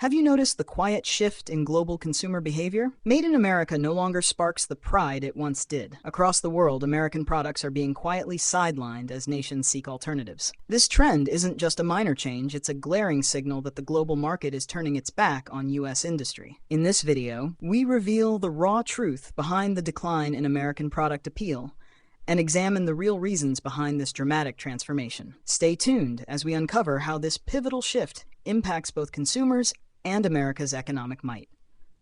Have you noticed the quiet shift in global consumer behavior? Made in America no longer sparks the pride it once did. Across the world, American products are being quietly sidelined as nations seek alternatives. This trend isn't just a minor change, it's a glaring signal that the global market is turning its back on U.S. industry. In this video, we reveal the raw truth behind the decline in American product appeal and examine the real reasons behind this dramatic transformation. Stay tuned as we uncover how this pivotal shift impacts both consumers and America's economic might.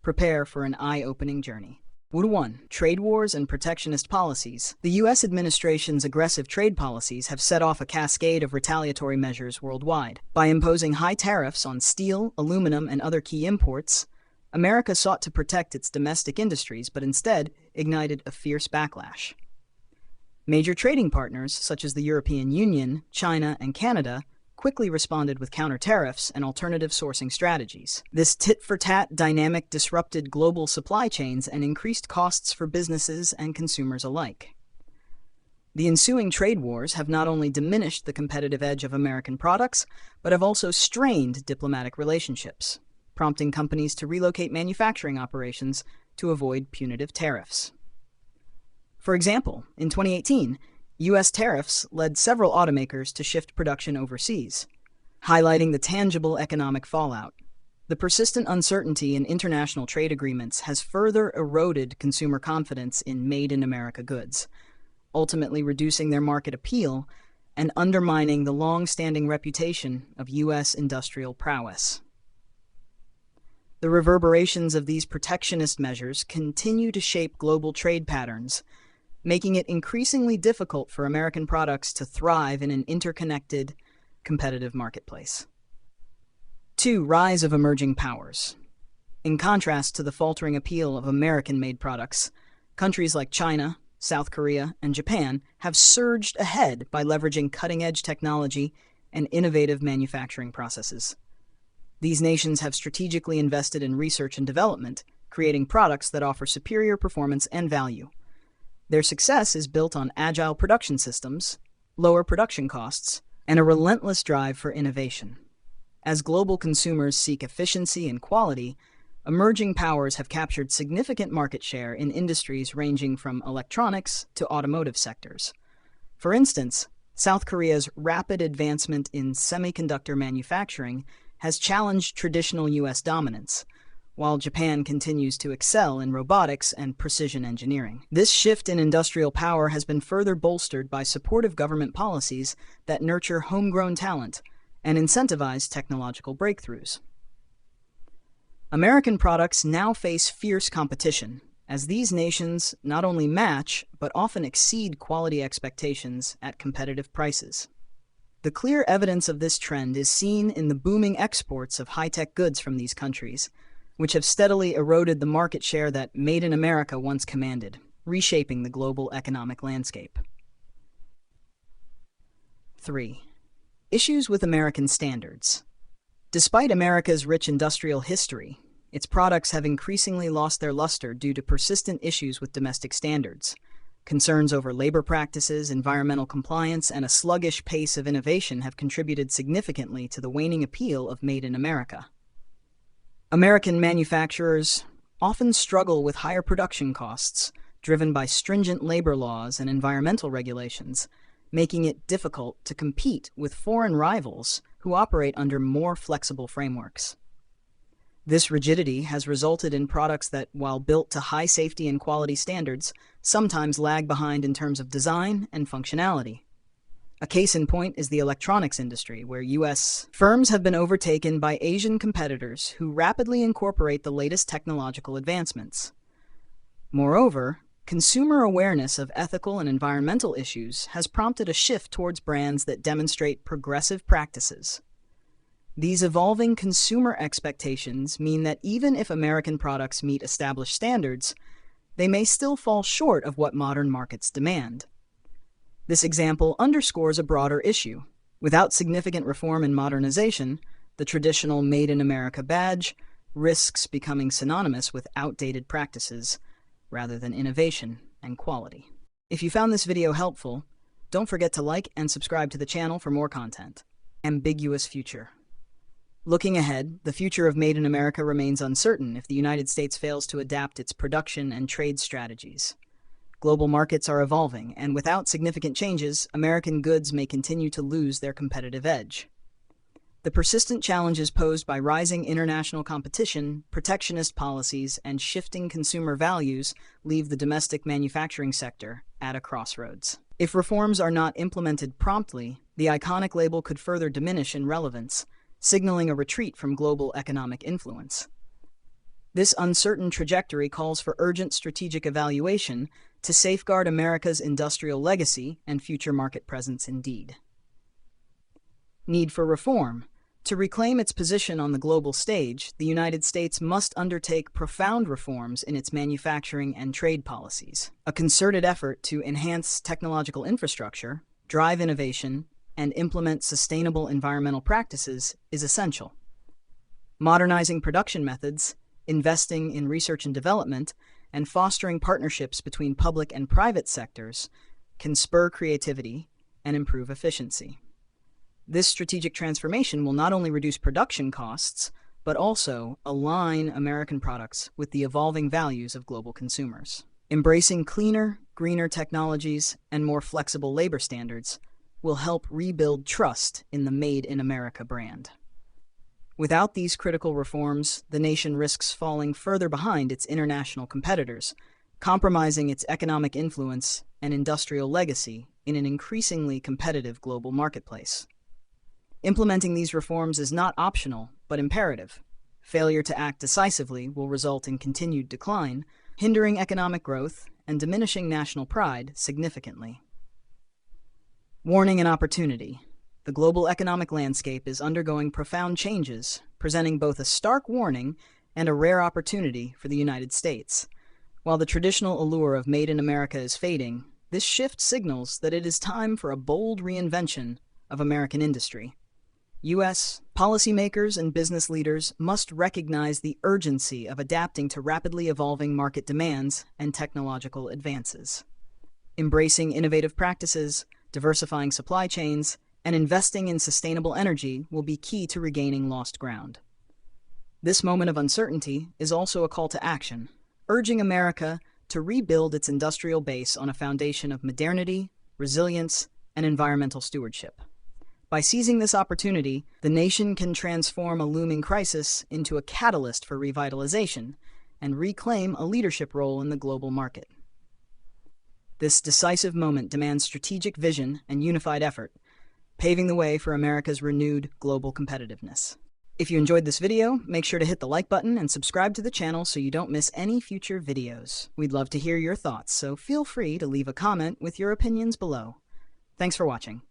Prepare for an eye-opening journey. 1. Trade wars and protectionist policies. The U.S. administration's aggressive trade policies have set off a cascade of retaliatory measures worldwide. By imposing high tariffs on steel, aluminum, and other key imports, America sought to protect its domestic industries, but instead ignited a fierce backlash. Major trading partners, such as the European Union, China, and Canada, quickly responded with counter-tariffs and alternative sourcing strategies. This tit-for-tat dynamic disrupted global supply chains and increased costs for businesses and consumers alike. The ensuing trade wars have not only diminished the competitive edge of American products, but have also strained diplomatic relationships, prompting companies to relocate manufacturing operations to avoid punitive tariffs. For example, in 2018, U.S. tariffs led several automakers to shift production overseas, highlighting the tangible economic fallout. The persistent uncertainty in international trade agreements has further eroded consumer confidence in made-in-America goods, ultimately reducing their market appeal and undermining the long-standing reputation of U.S. industrial prowess. The reverberations of these protectionist measures continue to shape global trade patterns, making it increasingly difficult for American products to thrive in an interconnected, competitive marketplace. 2. Rise of emerging powers. In contrast to the faltering appeal of American-made products, countries like China, South Korea, and Japan have surged ahead by leveraging cutting-edge technology and innovative manufacturing processes. These nations have strategically invested in research and development, creating products that offer superior performance and value. Their success is built on agile production systems, lower production costs, and a relentless drive for innovation. As global consumers seek efficiency and quality, emerging powers have captured significant market share in industries ranging from electronics to automotive sectors. For instance, South Korea's rapid advancement in semiconductor manufacturing has challenged traditional U.S. dominance, while Japan continues to excel in robotics and precision engineering. This shift in industrial power has been further bolstered by supportive government policies that nurture homegrown talent and incentivize technological breakthroughs. American products now face fierce competition, as these nations not only match, but often exceed quality expectations at competitive prices. The clear evidence of this trend is seen in the booming exports of high-tech goods from these countries, which have steadily eroded the market share that Made in America once commanded, reshaping the global economic landscape. 3. Issues with American standards. Despite America's rich industrial history, its products have increasingly lost their luster due to persistent issues with domestic standards. Concerns over labor practices, environmental compliance, and a sluggish pace of innovation have contributed significantly to the waning appeal of Made in America. American manufacturers often struggle with higher production costs, driven by stringent labor laws and environmental regulations, making it difficult to compete with foreign rivals who operate under more flexible frameworks. This rigidity has resulted in products that, while built to high safety and quality standards, sometimes lag behind in terms of design and functionality. A case in point is the electronics industry, where U.S. firms have been overtaken by Asian competitors who rapidly incorporate the latest technological advancements. Moreover, consumer awareness of ethical and environmental issues has prompted a shift towards brands that demonstrate progressive practices. These evolving consumer expectations mean that even if American products meet established standards, they may still fall short of what modern markets demand. This example underscores a broader issue. Without significant reform and modernization, the traditional Made in America badge risks becoming synonymous with outdated practices rather than innovation and quality. If you found this video helpful, don't forget to like and subscribe to the channel for more content. Ambiguous future. Looking ahead, the future of Made in America remains uncertain if the United States fails to adapt its production and trade strategies. Global markets are evolving, and without significant changes, American goods may continue to lose their competitive edge. The persistent challenges posed by rising international competition, protectionist policies, and shifting consumer values leave the domestic manufacturing sector at a crossroads. If reforms are not implemented promptly, the iconic label could further diminish in relevance, signaling a retreat from global economic influence. This uncertain trajectory calls for urgent strategic evaluation to safeguard America's industrial legacy and future market presence indeed. Need for reform. To reclaim its position on the global stage, the United States must undertake profound reforms in its manufacturing and trade policies. A concerted effort to enhance technological infrastructure, drive innovation, and implement sustainable environmental practices is essential. Modernizing production methods, investing in research and development, and fostering partnerships between public and private sectors can spur creativity and improve efficiency. This strategic transformation will not only reduce production costs, but also align American products with the evolving values of global consumers. Embracing cleaner, greener technologies and more flexible labor standards will help rebuild trust in the Made in America brand. Without these critical reforms, the nation risks falling further behind its international competitors, compromising its economic influence and industrial legacy in an increasingly competitive global marketplace. Implementing these reforms is not optional, but imperative. Failure to act decisively will result in continued decline, hindering economic growth and diminishing national pride significantly. Warning and opportunity. The global economic landscape is undergoing profound changes, presenting both a stark warning and a rare opportunity for the United States. While the traditional allure of Made in America is fading, this shift signals that it is time for a bold reinvention of American industry. U.S. policymakers and business leaders must recognize the urgency of adapting to rapidly evolving market demands and technological advances. Embracing innovative practices, diversifying supply chains, and investing in sustainable energy will be key to regaining lost ground. This moment of uncertainty is also a call to action, urging America to rebuild its industrial base on a foundation of modernity, resilience, and environmental stewardship. By seizing this opportunity, the nation can transform a looming crisis into a catalyst for revitalization and reclaim a leadership role in the global market. This decisive moment demands strategic vision and unified effort, paving the way for America's renewed global competitiveness. If you enjoyed this video, make sure to hit the like button and subscribe to the channel so you don't miss any future videos. We'd love to hear your thoughts, so feel free to leave a comment with your opinions below. Thanks for watching.